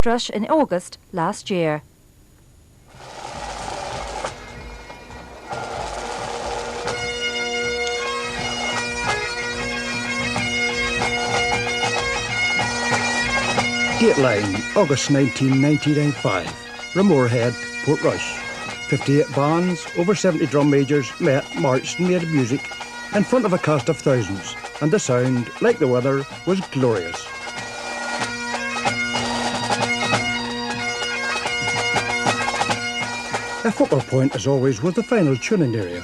Portrush in August last year. Dateline, August 1990-95, Moorhead, Portrush. 58 bands, over 70 drum majors met, marched and made music in front of a cast of thousands, and the sound, like the weather, was glorious. A focal point, as always, was the final tuning area,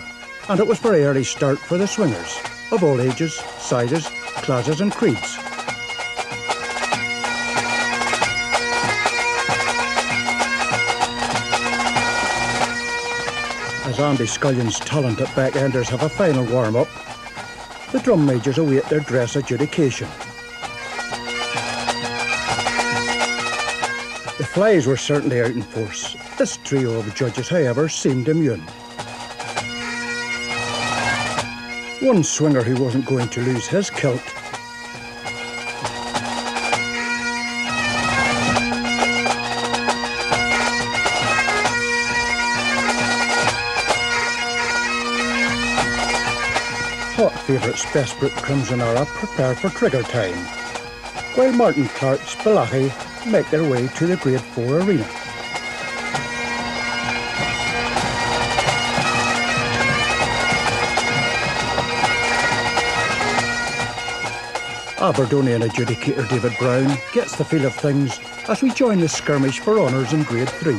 and it was very early start for the swingers, of all ages, sizes, classes and creeds. As Andy Scullion's talent at backenders have a final warm-up, the drum majors await their dress adjudication. The flies were certainly out in force. This trio of judges, however, seemed immune. One swinger who wasn't going to lose his kilt hot favourites Besprit Crimson Era prepare for trigger time, while Martin Clark's Balicone make their way to the Grade 4 arena. Aberdonian adjudicator David Brown gets the feel of things as we join the skirmish for honours in Grade 3.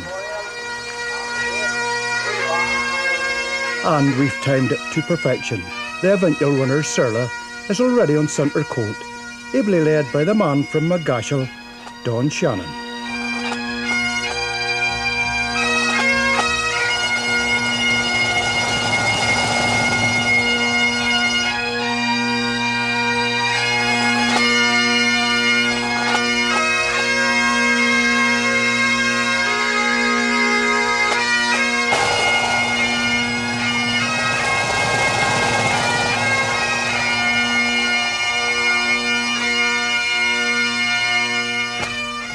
And we've timed it to perfection. The eventual winner, Surla, is already on centre court, ably led by the man from Magashel, Don Shannon.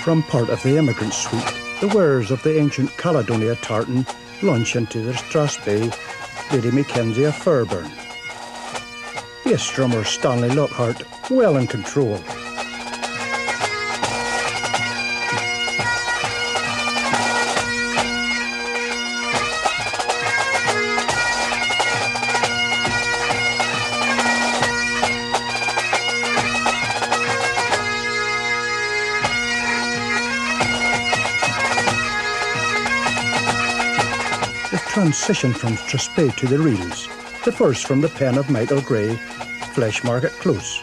From part of the immigrant suite, the wearers of the ancient Caledonia tartan launch into their Strasbourg, Lady Mackenzie of Fairburn. Bass drummer Stanley Lockhart, well in control. Transition from Strasbourg to the reels, the first from the pen of Michael Gray, Flesh Market Close.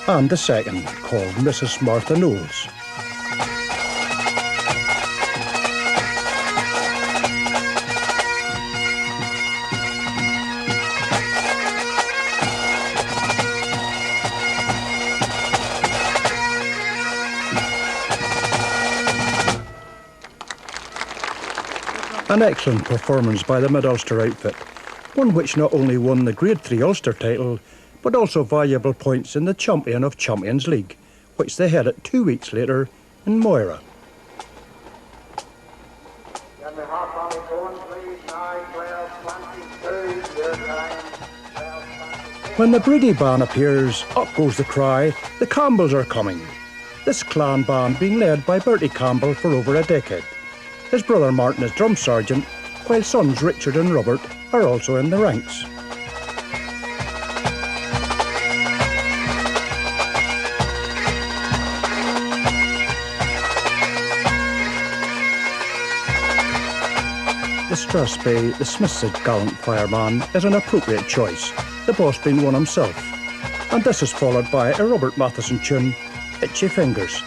And the second, called Mrs. Martha Knowles. An excellent performance by the Mid-Ulster outfit, one which not only won the Grade 3 Ulster title, but also valuable points in the Champion of Champions League, which they headed 2 weeks later in Moira. When the Brady band appears, up goes the cry, the Campbells are coming. This clan band being led by Bertie Campbell for over a decade. His brother Martin is drum sergeant, while sons Richard and Robert are also in the ranks. The Strasbourg, the Smiths' gallant fireman, is an appropriate choice, the boss being one himself. And this is followed by a Robert Matheson tune, Itchy Fingers.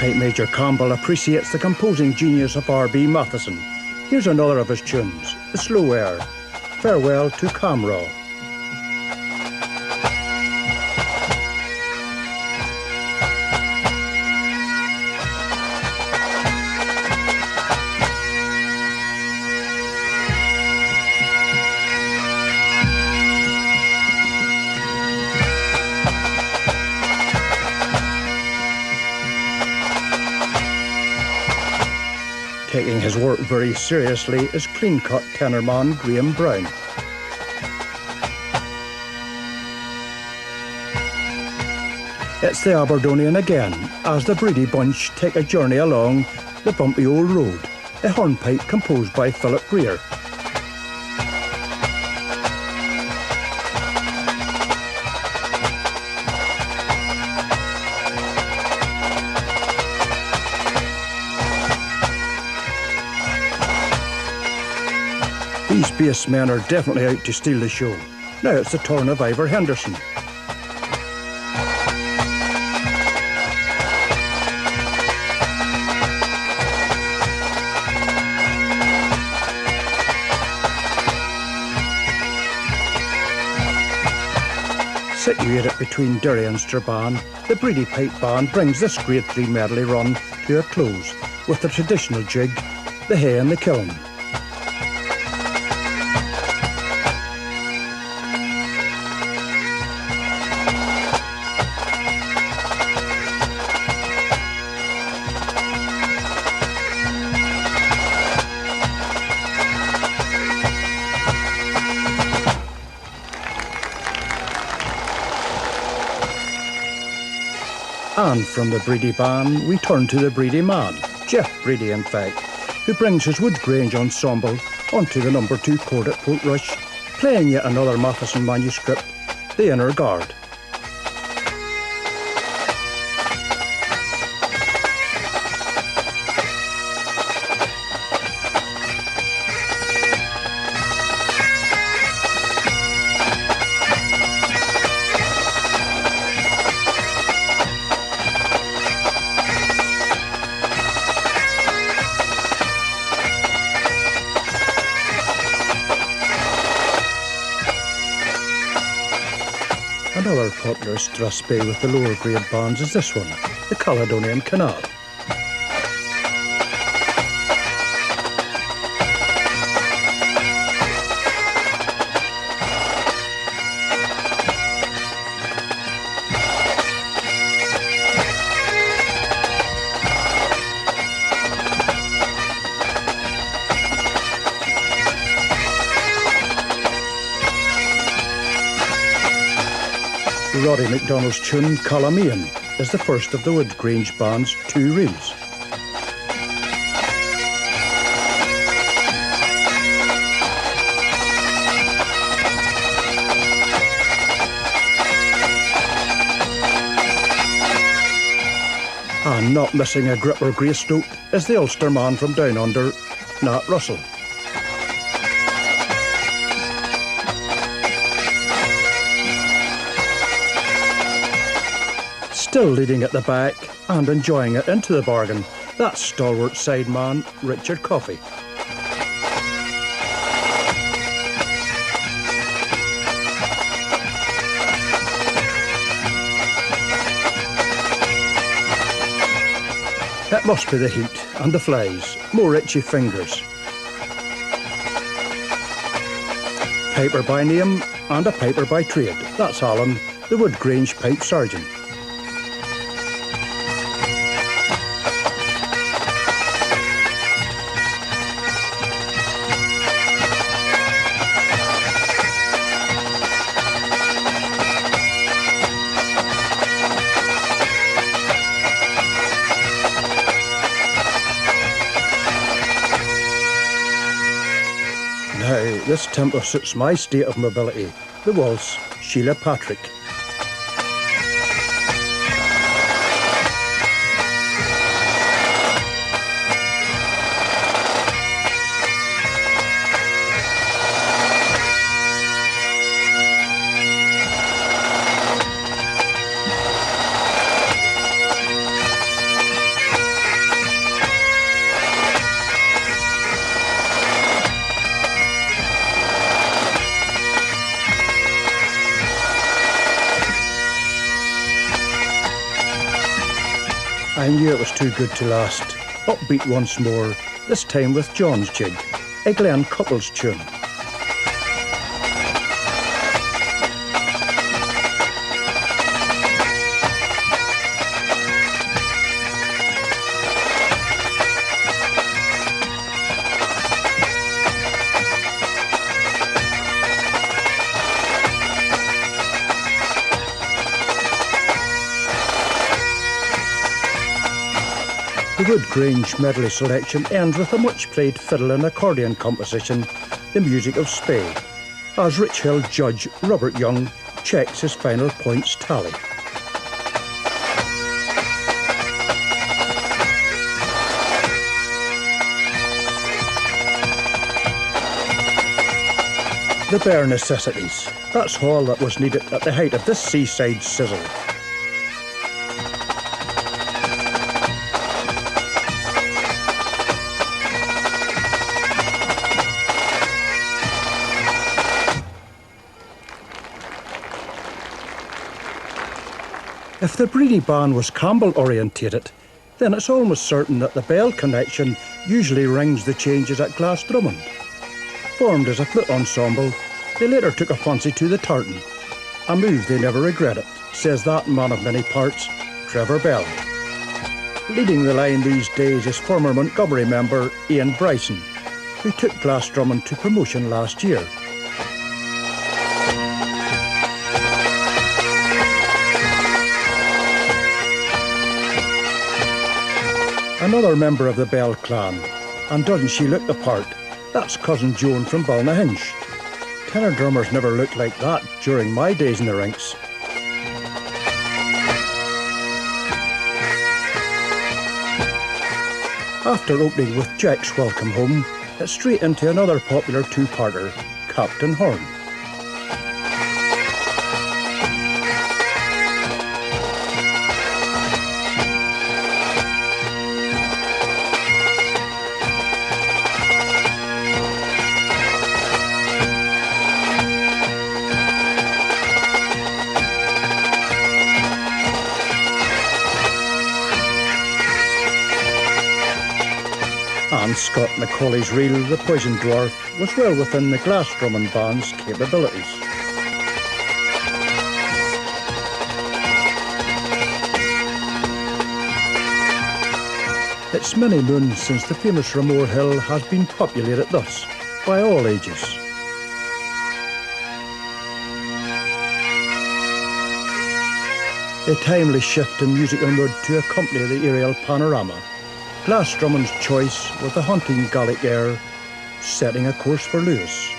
Knight Major Campbell appreciates the composing genius of R.B. Matheson. Here's another of his tunes, a slow air, Farewell to Camraw. Taking his work very seriously is clean-cut tenorman Graham Brown. It's the Aberdonian again, as the Breedy Bunch take a journey along the bumpy old road, a hornpipe composed by Philip Greer. These bassmen are definitely out to steal the show. Now it's the turn of Ivor Henderson. Situated between Derry and Strabane, the Breedy Pipe Band brings this Grade 3 medley run to a close with the traditional jig, the Hay and the Kiln. And from the Breedy Band, we turn to the Breedy man, Jeff Breedy in fact, who brings his Wood Grange ensemble onto the number 2 chord at Portrush, playing yet another Matheson manuscript, The Inner Guard. Another popular strathspey with the lower grade bands is this one, the Caledonian Canal. Roddy MacDonald's tune Columbian is the first of the Wood Grange Band's 2 reels. And not missing a grip or grace-stroke is the Ulster man from down under, Nat Russell. Still leading at the back and enjoying it into the bargain, that's stalwart sideman Richard Coffey. It must be the heat and the flies, more itchy fingers. Piper by name and a piper by trade, that's Alan, the Wood Grange pipe sergeant. Now, this tempo suits my state of mobility. The waltz, Sheila Patrick. I knew it was too good to last. Upbeat once more, this time with John's jig, a Glen Couples tune. The good Grange medley selection ends with a much-played fiddle and accordion composition, The Music of Spey, as Rich Hill judge Robert Young checks his final points tally. The bare necessities. That's all that was needed at the height of this seaside sizzle. If the Breedy band was Campbell orientated, then it's almost certain that the bell connection usually rings the changes at Drummond. Formed as a flute ensemble, they later took a fancy to the tartan, a move they never regretted, says that man of many parts, Trevor Bell. Leading the line these days is former Montgomery member Ian Bryson, who took Drummond to promotion last year. Another member of the Bell clan, and doesn't she look the part? That's cousin Joan from Balnahinch. Tenor drummers never looked like that during my days in the rinks. After opening with Jack's Welcome Home, it's straight into another popular two-parter, Captain Horn. And Scott Macaulay's reel, The Poison Dwarf, was well within the Drummond band's capabilities. It's many moons since the famous Ramore Hill has been populated thus, by all ages. A timely shift in musical mood to accompany the aerial panorama. Drummond's choice was the haunting Gaelic air, setting a course for Lewis.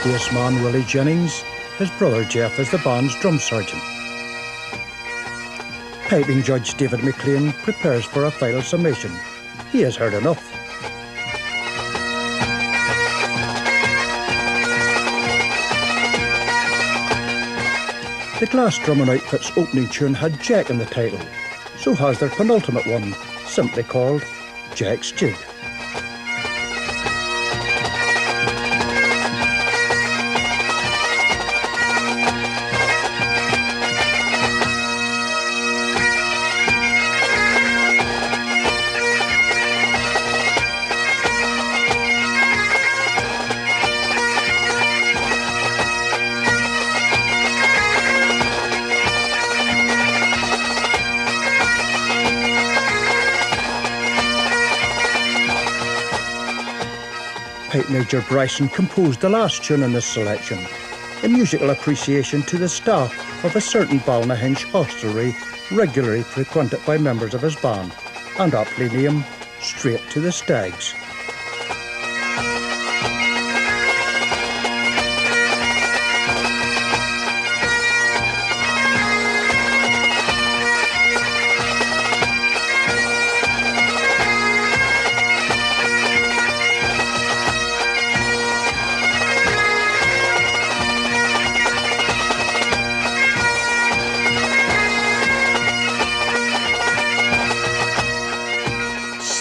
Bassman Willie Jennings, his brother Jeff is the band's drum sergeant. Piping judge David McLean prepares for a final summation. He has heard enough. The Drummond outfit's opening tune had Jack in the title, so has their penultimate one, simply called Jack's Jig. Pipe Major Bryson composed the last tune in this selection, a musical appreciation to the staff of a certain Balnahinch hostelry regularly frequented by members of his band, and aptly named Straight to the Stags.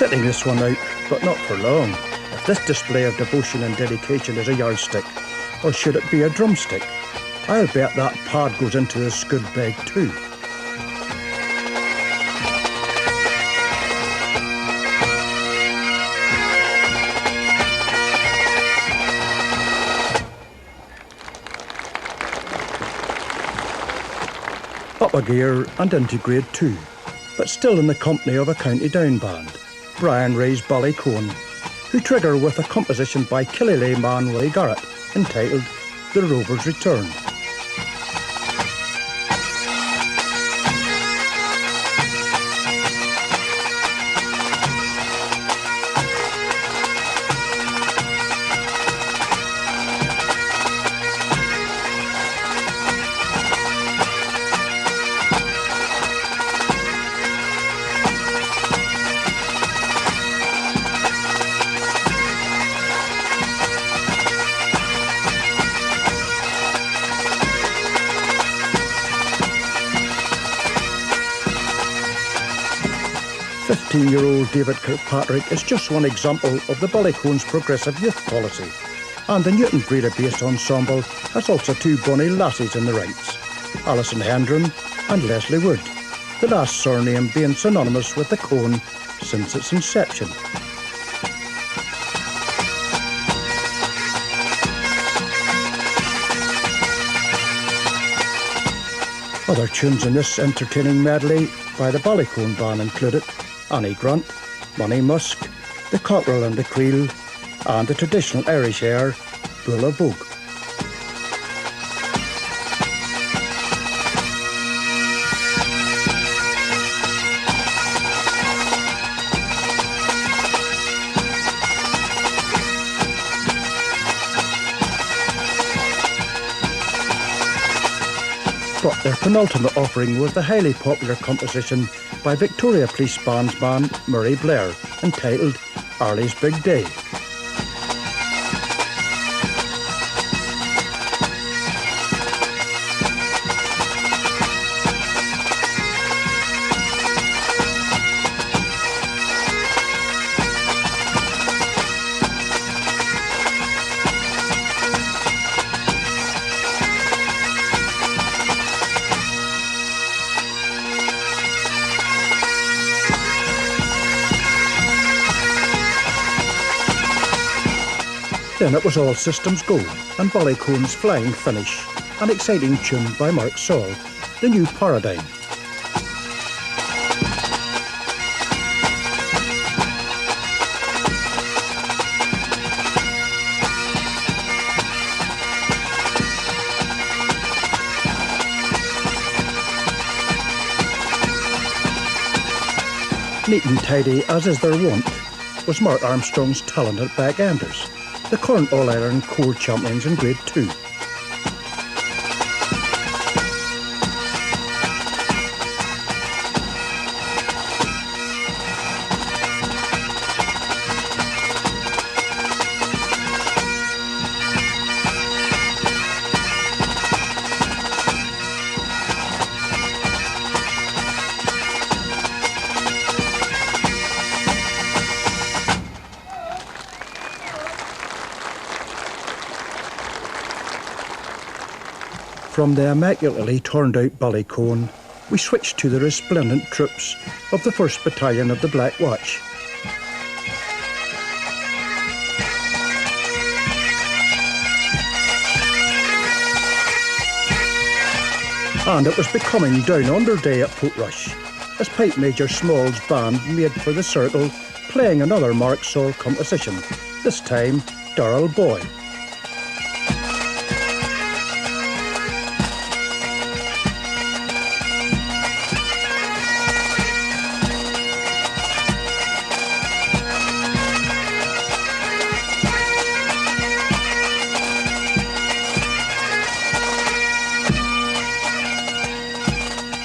sitting this one out, but not for long. If this display of devotion and dedication is a yardstick, or should it be a drumstick, I'll bet that pad goes into his scud bag too. Up a gear and into grade 2, but still in the company of a county down band, Brian Ray's Balicone, who trigger with a composition by Killyleagh man Willie Garrett entitled The Rover's Return. Year-old David Kirkpatrick is just one example of the Balicone's progressive youth policy, and the Newton-Breda-based ensemble has also two bonny lassies in the ranks, Alison Hendren and Leslie Wood, the last surname being synonymous with the Cone since its inception. Other tunes in this entertaining medley by the Balicone band included Annie Grant, Money Musk, the Cockerel and the Creel, and the traditional Irish air, Bull of Vogue. But their penultimate offering was the highly popular composition by Victoria Police bandsman Murray Blair, entitled Arlie's Big Day. Then it was all systems go, and Balicone's flying finish, an exciting tune by Mark Saul, The New Paradigm. Neat and tidy as is their wont was Mark Armstrong's talented backenders, the current All-Ireland Corps champions in grade 2. From the immaculately turned out Balicone, we switched to the resplendent troops of the 1st Battalion of the Black Watch. And it was becoming down under day at Portrush, as Pipe Major Small's band made for the circle, playing another Mark Saul composition, this time Darrell Boy.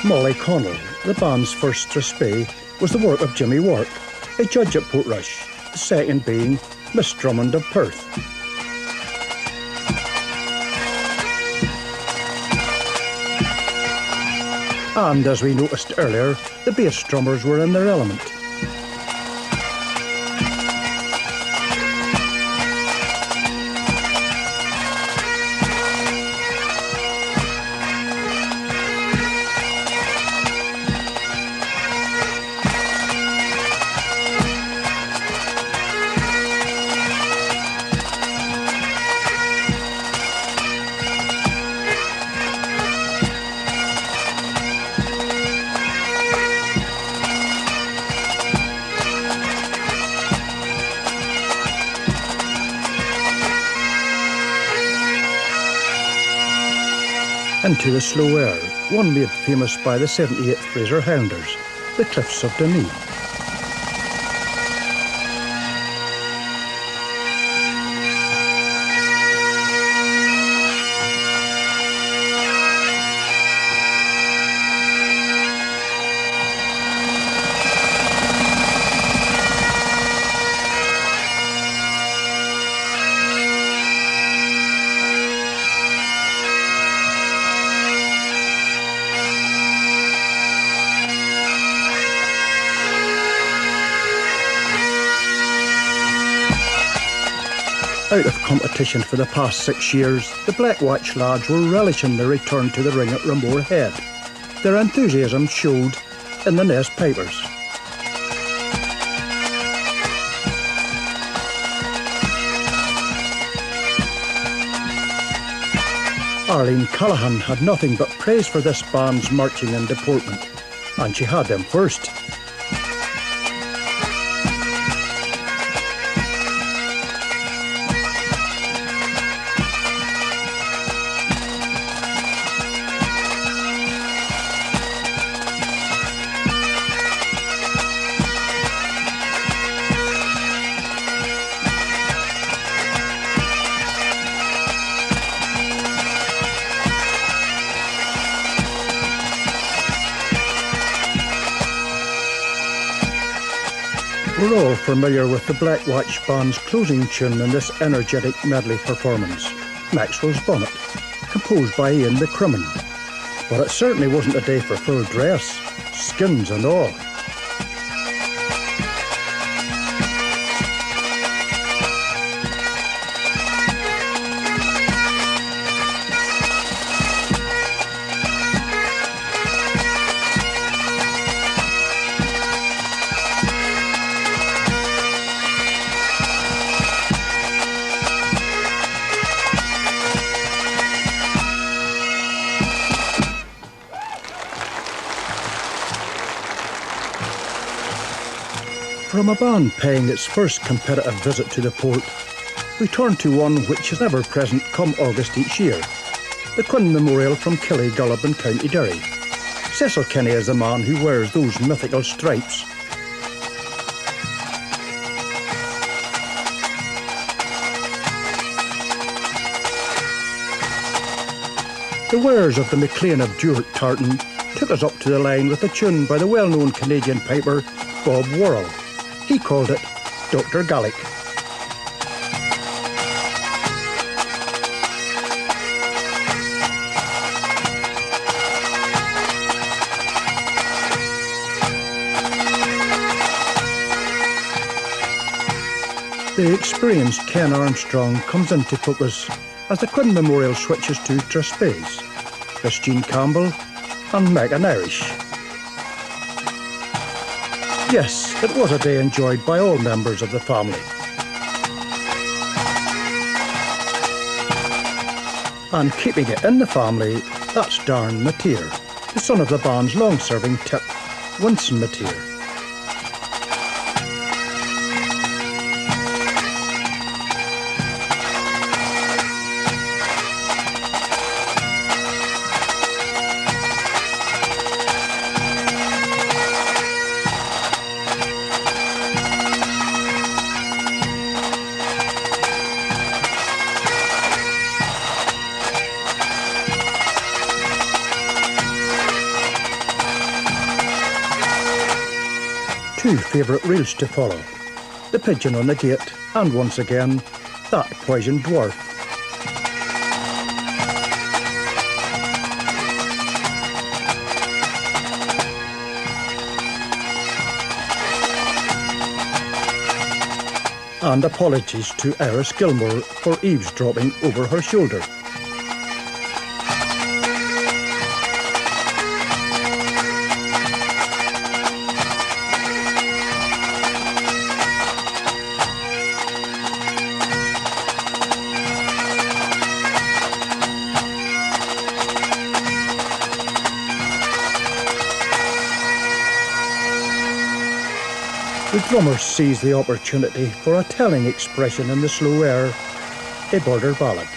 Molly Connell, the band's first trespass, was the work of Jimmy Wark, a judge at Portrush, the second being Miss Drummond of Perth. And as we noticed earlier, the bass drummers were in their element. Into the slow air, one made famous by the 78th Fraser Highlanders, the cliffs of Dunedin. Out of competition for the past 6 years, the Black Watch lads were relishing their return to the ring at Ramore Head. Their enthusiasm showed in the Ness Pipers. Arlene Callaghan had nothing but praise for this band's marching and deportment, and she had them first. We're all familiar with the Black Watch Band's closing tune in this energetic medley performance, Maxwell's Bonnet, composed by Ian McCrimmon. But it certainly wasn't a day for full dress, skins and all. From a band paying its first competitive visit to the port, we turn to one which is ever present come August each year, the Quinn Memorial from Killygullab in County Derry. Cecil Kenny is the man who wears those mythical stripes. The wearers of the MacLean of Duart tartan took us up to the line with a tune by the well-known Canadian piper Bob Worrell. He called it Dr. Gallic. The experienced Ken Armstrong comes into focus as the Quinn Memorial switches to Trespes, Christine Campbell and Megan Irish. Yes, it was a day enjoyed by all members of the family. And keeping it in the family, that's Darren Mateer, the son of the band's long-serving tip, Winston Mateer. Two favourite reels to follow, the pigeon on the gate and once again, that poisoned dwarf. And apologies to Iris Gilmore for eavesdropping over her shoulder. The drummer seized the opportunity for a telling expression in the slow air, a border ballad.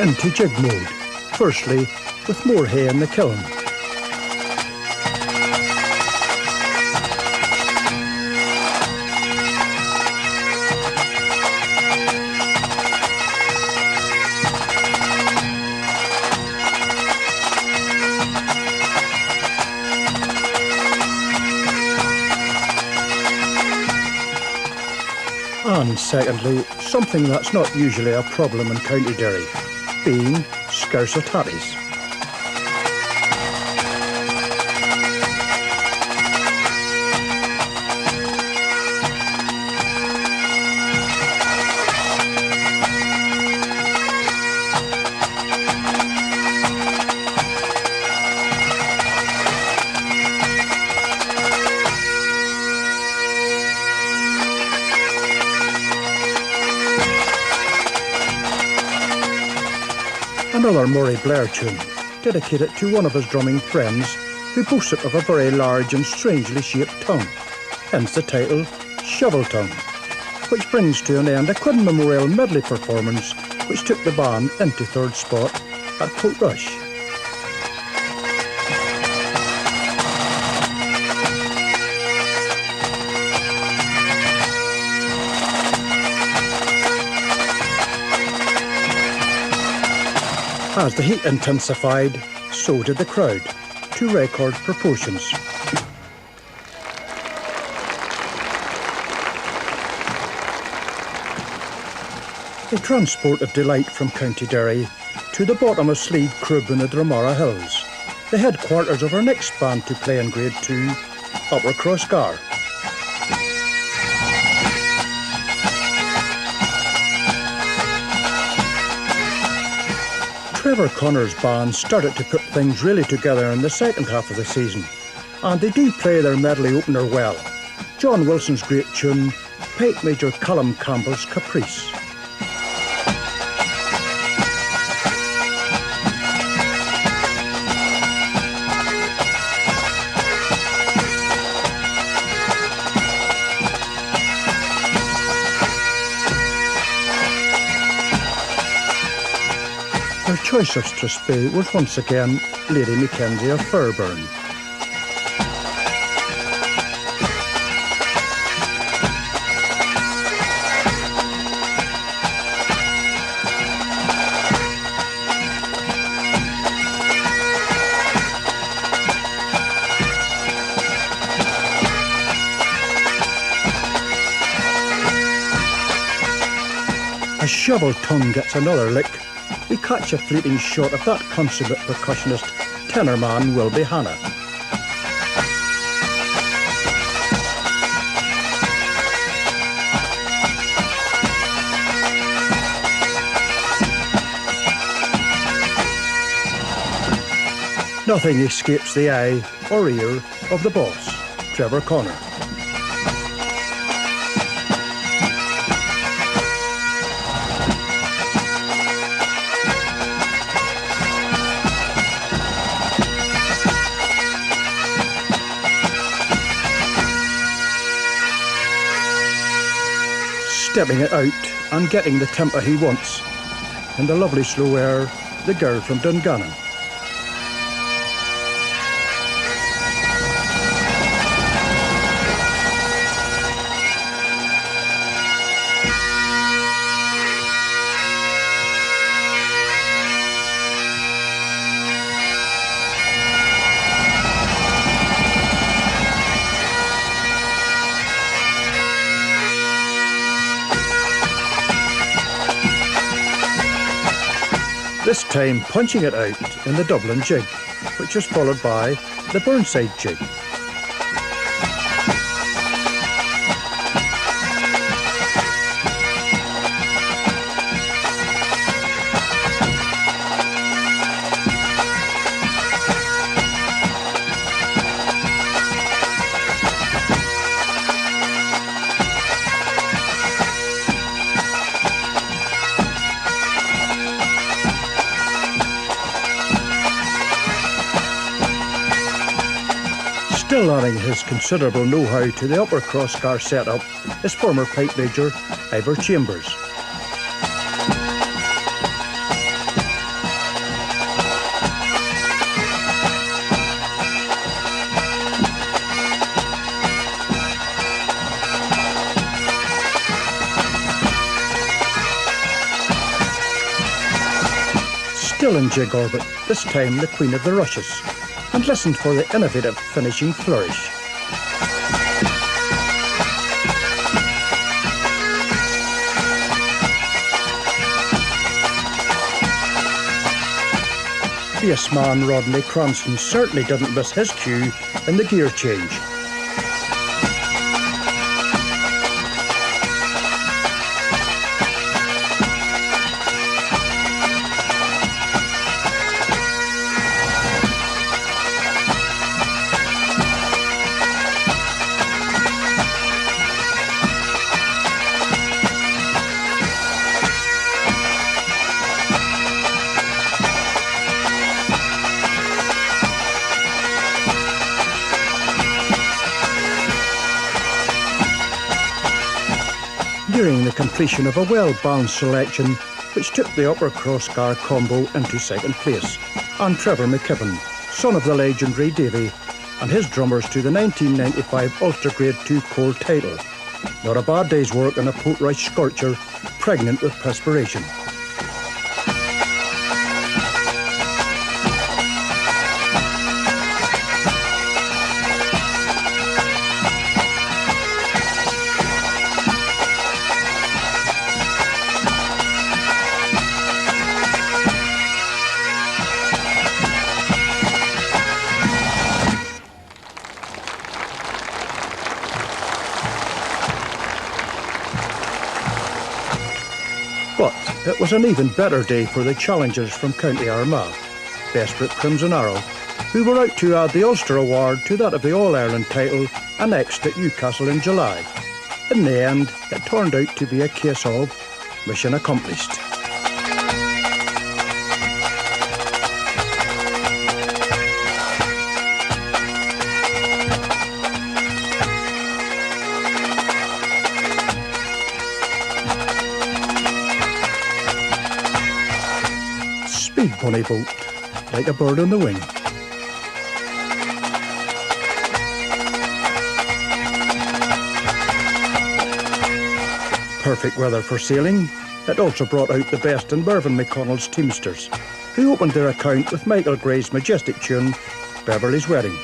into jig mode, firstly with more hay in the kiln. And secondly, something that's not usually a problem in County Derry, being scarce of tatties. Another Murray Blair tune, dedicated to one of his drumming friends who boasted of a very large and strangely shaped tongue, hence the title Shovel Tongue, which brings to an end a Quinn Memorial medley performance which took the band into third spot at Portrush. As the heat intensified, so did the crowd, to record proportions. A transport of delight from County Derry to the bottom of Slieve Crib in the Dromara Hills, the headquarters of our next band to play in Grade 2, Upper Crossgar. Trevor Connor's band started to put things really together in the second half of the season, and they do play their medley opener well. John Wilson's great tune, Pipe Major Callum Campbell's Caprice. Our choice of Strathspey was once again Lady Mackenzie of Fairburn. As Shovel Tongue gets another lick, we catch a fleeting shot of that consummate percussionist, tenor man Wilby Hannah. Nothing escapes the eye or ear of the boss, Trevor Connor. Stepping it out and getting the tempo he wants. In the lovely slow air, the girl from Dungannon. This time punching it out in the Dublin jig, which is followed by the Burnside jig. Still adding his considerable know-how to the upper crosscar setup is former pipe major Ivor Chambers. Still in jig orbit, this time the Queen of the Rushes, and listened for the innovative finishing flourish. Bassman Rodney Cranston certainly didn't miss his cue in the gear change. During the completion of a well-balanced selection which took the upper crosscar combo into second place, and Trevor McKibben, son of the legendary Davy, and his drummers to the 1995 Ulster Grade 2 Cole title. Not a bad day's work in a Portrush scorcher, pregnant with perspiration. But it was an even better day for the challengers from County Armagh, Bessbrook Crimson Arrow, who were out to add the Ulster Award to that of the All-Ireland title annexed at Newcastle in July. In the end, it turned out to be a case of mission accomplished. Speed bunny boat, like a bird on the wing. Perfect weather for sailing. It also brought out the best in Mervyn McConnell's Teamsters, who opened their account with Michael Gray's majestic tune, Beverly's Wedding.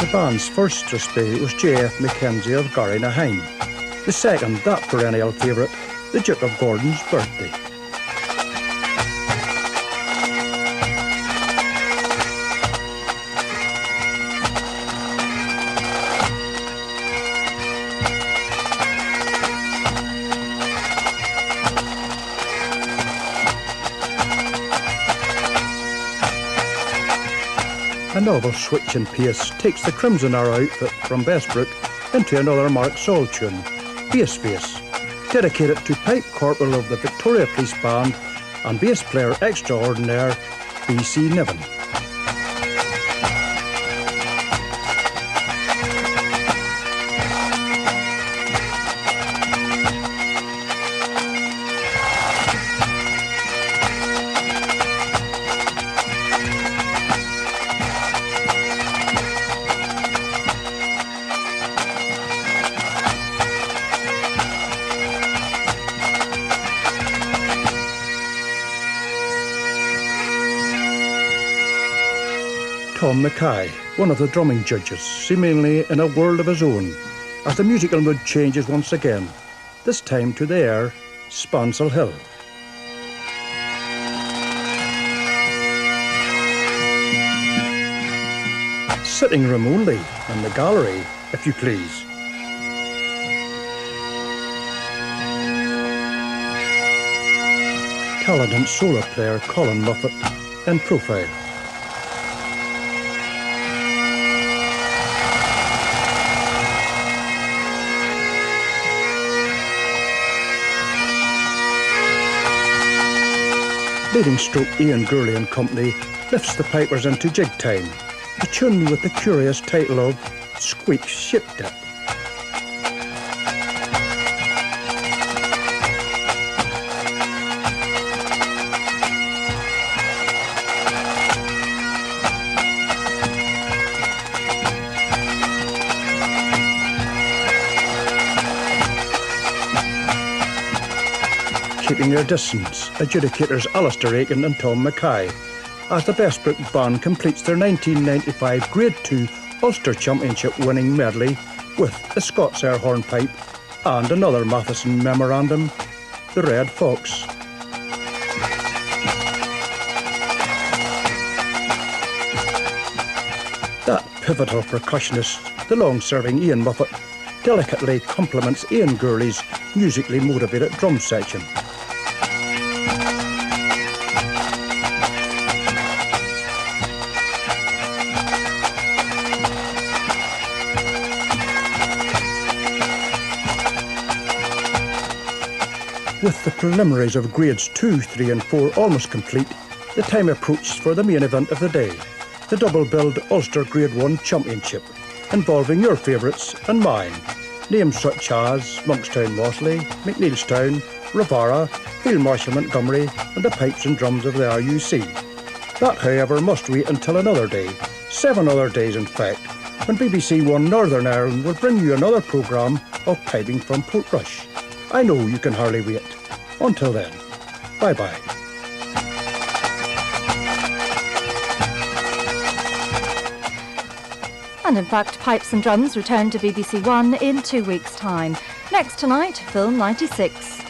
The band's first display was J.F. Mackenzie of Garrynaheim. The second, that perennial favourite, the Duke of Gordon's Birthday. A novel switch in pace takes the Crimson Arrow outfit from Bessbrook into another Mark Saul tune, Bass Face, dedicated to Pipe Corporal of the Victoria Police Band and bass player extraordinaire B.C. Niven. Tom Mackay, one of the drumming judges, seemingly in a world of his own, as the musical mood changes once again, this time to the air, Spansel Hill. Sitting room only, in the gallery, if you please. Talented solo player Colin Muffet in profile. Leading stroke Ian Gurley and Company lifts the pipers into jig time, a tune with the curious title of Squeak Ship Dip. keeping their distance, adjudicators Ulster Aiken and Tom Mackay, as the Bestbrook band completes their 1995 Grade 2 Ulster Championship winning medley with the Scots Air Hornpipe and another Matheson memorandum, the Red Fox. That pivotal percussionist, the long-serving Ian Muffet, delicately complements Ian Gurley's musically motivated drum section. With the preliminaries of grades 2, 3 and 4 almost complete, the time approached for the main event of the day, the double-billed Ulster Grade 1 Championship, involving your favourites and mine, names such as Monkstown Mossley, McNeilstown, Ravara, Field Marshal Montgomery and the pipes and drums of the RUC. That, however, must wait until another day, 7 other days in fact, when BBC One Northern Ireland will bring you another programme of piping from Portrush. I know you can hardly wait. Until then, bye-bye. And in fact, Pipes and Drums return to BBC One in 2 weeks' time. Next tonight, Film 96.